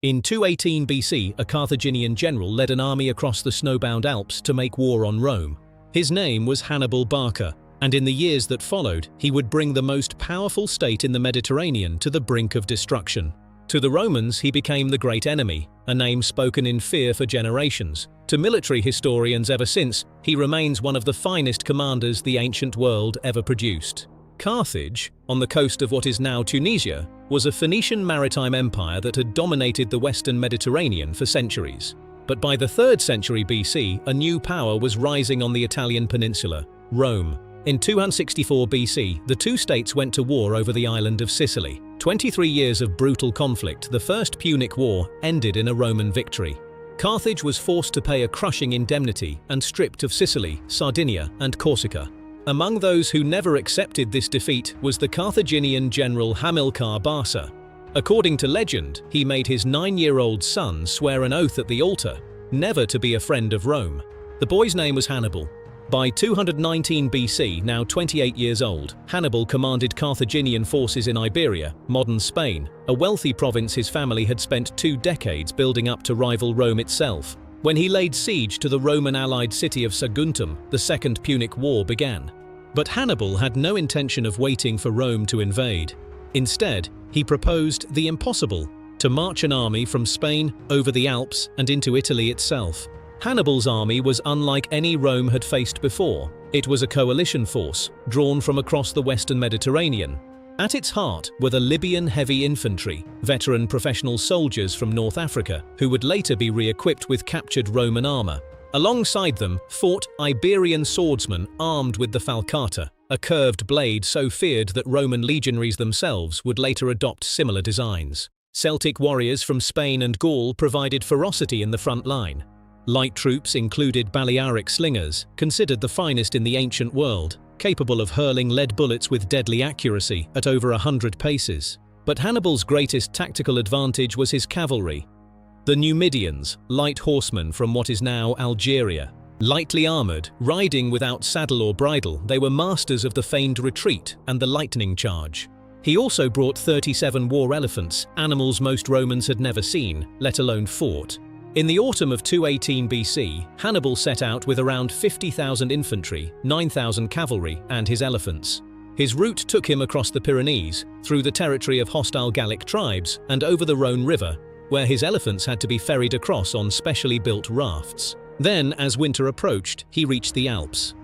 In 218 BC, a Carthaginian general led an army across the snowbound Alps to make war on Rome. His name was Hannibal Barca, and in the years that followed, he would bring the most powerful state in the Mediterranean to the brink of destruction. To the Romans, he became the Great Enemy, a name spoken in fear for generations. To military historians ever since, he remains one of the finest commanders the ancient world ever produced. Carthage, on the coast of what is now Tunisia, was a Phoenician maritime empire that had dominated the western Mediterranean for centuries. But by the 3rd century BC, a new power was rising on the Italian peninsula, Rome. In 264 BC, the two states went to war over the island of Sicily. 23 years of brutal conflict, the First Punic War, ended in a Roman victory. Carthage was forced to pay a crushing indemnity and stripped of Sicily, Sardinia, and Corsica. Among those who never accepted this defeat was the Carthaginian general Hamilcar Barca. According to legend, he made his 9-year-old son swear an oath at the altar, never to be a friend of Rome. The boy's name was Hannibal. By 219 BC, now 28 years old, Hannibal commanded Carthaginian forces in Iberia, modern Spain, a wealthy province his family had spent 2 decades building up to rival Rome itself. When he laid siege to the Roman-allied city of Saguntum, the Second Punic War began. But Hannibal had no intention of waiting for Rome to invade. Instead, he proposed the impossible, to march an army from Spain over the Alps and into Italy itself. Hannibal's army was unlike any Rome had faced before. It was a coalition force, drawn from across the western Mediterranean. At its heart were the Libyan heavy infantry, veteran professional soldiers from North Africa, who would later be re-equipped with captured Roman armor. Alongside them fought Iberian swordsmen armed with the falcata, a curved blade so feared that Roman legionaries themselves would later adopt similar designs. Celtic warriors from Spain and Gaul provided ferocity in the front line. Light troops included Balearic slingers, considered the finest in the ancient world, capable of hurling lead bullets with deadly accuracy at over 100 paces. But Hannibal's greatest tactical advantage was his cavalry. The Numidians, light horsemen from what is now Algeria. Lightly armored, riding without saddle or bridle, they were masters of the feigned retreat and the lightning charge. He also brought 37 war elephants, animals most Romans had never seen, let alone fought. In the autumn of 218 BC, Hannibal set out with around 50,000 infantry, 9,000 cavalry, and his elephants. His route took him across the Pyrenees, through the territory of hostile Gallic tribes, and over the Rhone River, where his elephants had to be ferried across on specially built rafts. Then, as winter approached, he reached the Alps.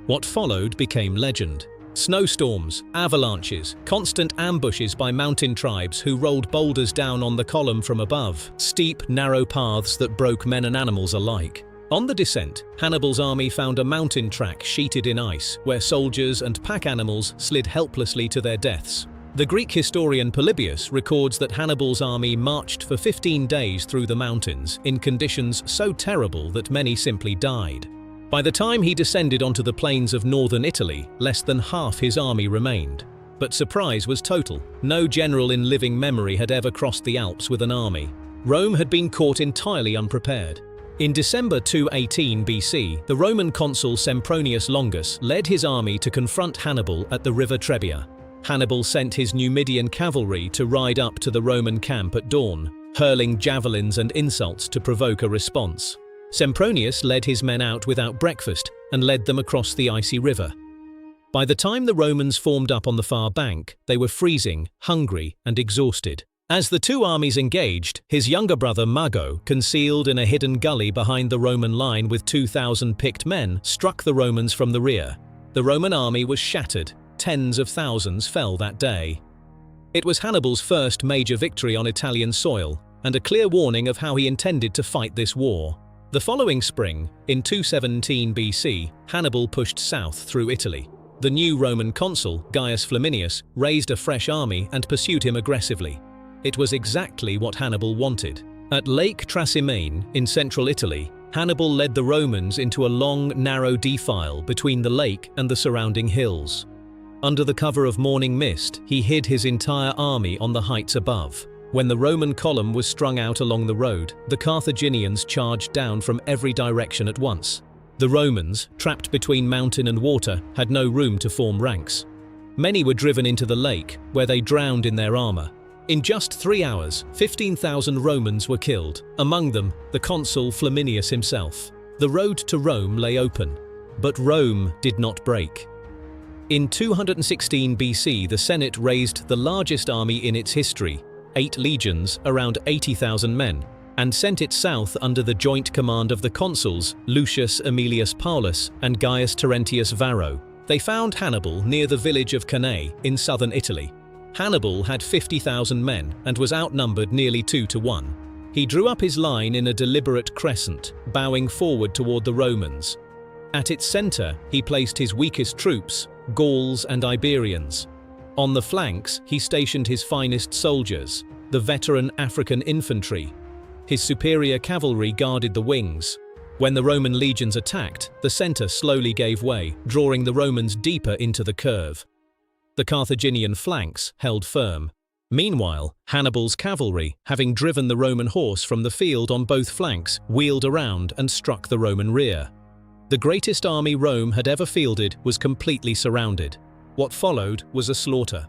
What followed became legend. Snowstorms, avalanches, constant ambushes by mountain tribes who rolled boulders down on the column from above, steep, narrow paths that broke men and animals alike. On the descent, Hannibal's army found a mountain track sheeted in ice, where soldiers and pack animals slid helplessly to their deaths. The Greek historian Polybius records that Hannibal's army marched for 15 days through the mountains, in conditions so terrible that many simply died. By the time he descended onto the plains of northern Italy, less than half his army remained. But surprise was total. No general in living memory had ever crossed the Alps with an army. Rome had been caught entirely unprepared. In December 218 BC, the Roman consul Sempronius Longus led his army to confront Hannibal at the river Trebia. Hannibal sent his Numidian cavalry to ride up to the Roman camp at dawn, hurling javelins and insults to provoke a response. Sempronius led his men out without breakfast and led them across the icy river. By the time the Romans formed up on the far bank, they were freezing, hungry, and exhausted. As the two armies engaged, his younger brother Mago, concealed in a hidden gully behind the Roman line with 2,000 picked men, struck the Romans from the rear. The Roman army was shattered. Tens of thousands fell that day. It was Hannibal's first major victory on Italian soil, and a clear warning of how he intended to fight this war. The following spring, in 217 BC, Hannibal pushed south through Italy. The new Roman consul, Gaius Flaminius, raised a fresh army and pursued him aggressively. It was exactly what Hannibal wanted. At Lake Trasimene, in central Italy, Hannibal led the Romans into a long, narrow defile between the lake and the surrounding hills. Under the cover of morning mist, he hid his entire army on the heights above. When the Roman column was strung out along the road, the Carthaginians charged down from every direction at once. The Romans, trapped between mountain and water, had no room to form ranks. Many were driven into the lake, where they drowned in their armor. In just 3 hours, 15,000 Romans were killed, among them the consul Flaminius himself. The road to Rome lay open, but Rome did not break. In 216 BC, the Senate raised the largest army in its history, 8 legions, around 80,000 men, and sent it south under the joint command of the consuls Lucius Aemilius Paulus and Gaius Terentius Varro. They found Hannibal near the village of Cannae in southern Italy. Hannibal had 50,000 men and was outnumbered nearly 2 to 1. He drew up his line in a deliberate crescent, bowing forward toward the Romans. At its center, he placed his weakest troops, Gauls and Iberians. On the flanks, he stationed his finest soldiers, the veteran African infantry. His superior cavalry guarded the wings. When the Roman legions attacked, the center slowly gave way, drawing the Romans deeper into the curve. The Carthaginian flanks held firm. Meanwhile, Hannibal's cavalry, having driven the Roman horse from the field on both flanks, wheeled around and struck the Roman rear. The greatest army Rome had ever fielded was completely surrounded. What followed was a slaughter.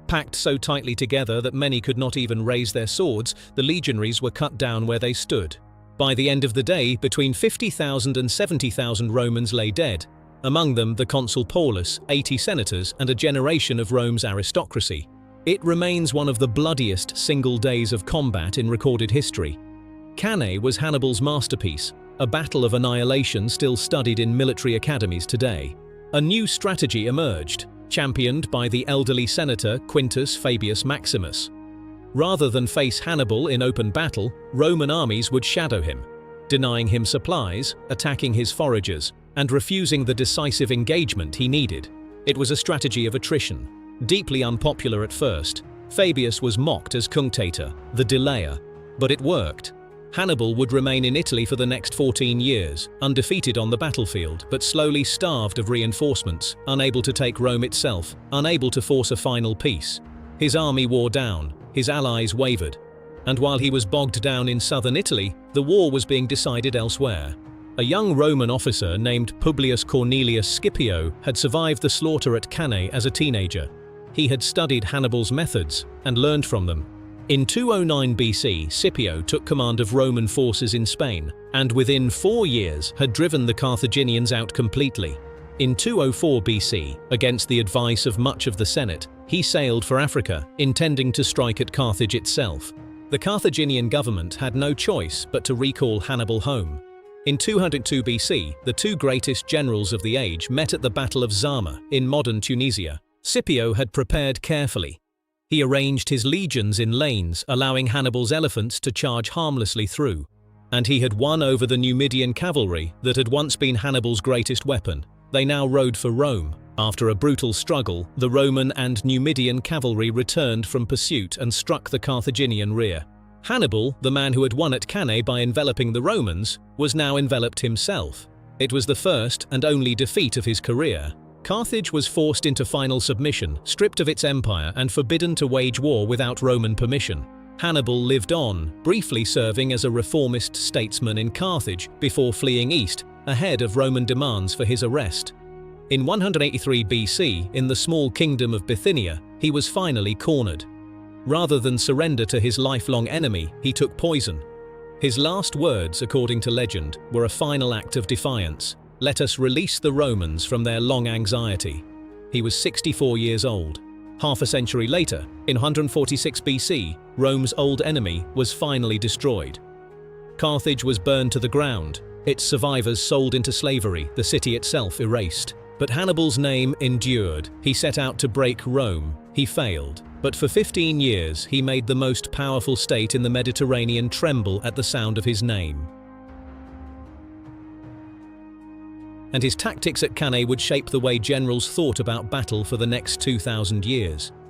Packed so tightly together that many could not even raise their swords, the legionaries were cut down where they stood. By the end of the day, between 50,000 and 70,000 Romans lay dead. Among them the consul Paulus, 80 senators, and a generation of Rome's aristocracy. It remains one of the bloodiest single days of combat in recorded history. Cannae was Hannibal's masterpiece, a battle of annihilation still studied in military academies today. A new strategy emerged, championed by the elderly senator Quintus Fabius Maximus. Rather than face Hannibal in open battle, Roman armies would shadow him, denying him supplies, attacking his foragers, and refusing the decisive engagement he needed. It was a strategy of attrition. Deeply unpopular at first, Fabius was mocked as cunctator, the delayer, but it worked. Hannibal would remain in Italy for the next 14 years, undefeated on the battlefield, but slowly starved of reinforcements, unable to take Rome itself, unable to force a final peace. His army wore down, his allies wavered, and while he was bogged down in southern Italy, the war was being decided elsewhere. A young Roman officer named Publius Cornelius Scipio had survived the slaughter at Cannae as a teenager. He had studied Hannibal's methods and learned from them. In 209 BC, Scipio took command of Roman forces in Spain, and within 4 years had driven the Carthaginians out completely. In 204 BC, against the advice of much of the Senate, he sailed for Africa, intending to strike at Carthage itself. The Carthaginian government had no choice but to recall Hannibal home. In 202 BC, the 2 greatest generals of the age met at the Battle of Zama in modern Tunisia. Scipio had prepared carefully. He arranged his legions in lanes, allowing Hannibal's elephants to charge harmlessly through. And he had won over the Numidian cavalry that had once been Hannibal's greatest weapon. They now rode for Rome. After a brutal struggle, the Roman and Numidian cavalry returned from pursuit and struck the Carthaginian rear. Hannibal, the man who had won at Cannae by enveloping the Romans, was now enveloped himself. It was the first and only defeat of his career. Carthage was forced into final submission, stripped of its empire, and forbidden to wage war without Roman permission. Hannibal lived on, briefly serving as a reformist statesman in Carthage before fleeing east, ahead of Roman demands for his arrest. In 183 BC, in the small kingdom of Bithynia, he was finally cornered. Rather than surrender to his lifelong enemy, he took poison. His last words, according to legend, were a final act of defiance. "Let us release the Romans from their long anxiety." He was 64 years old. Half a century later, in 146 BC, Rome's old enemy was finally destroyed. Carthage was burned to the ground, its survivors sold into slavery, the city itself erased. But Hannibal's name endured. He set out to break Rome. He failed. But for 15 years, he made the most powerful state in the Mediterranean tremble at the sound of his name. And his tactics at Cannae would shape the way generals thought about battle for the next 2,000 years.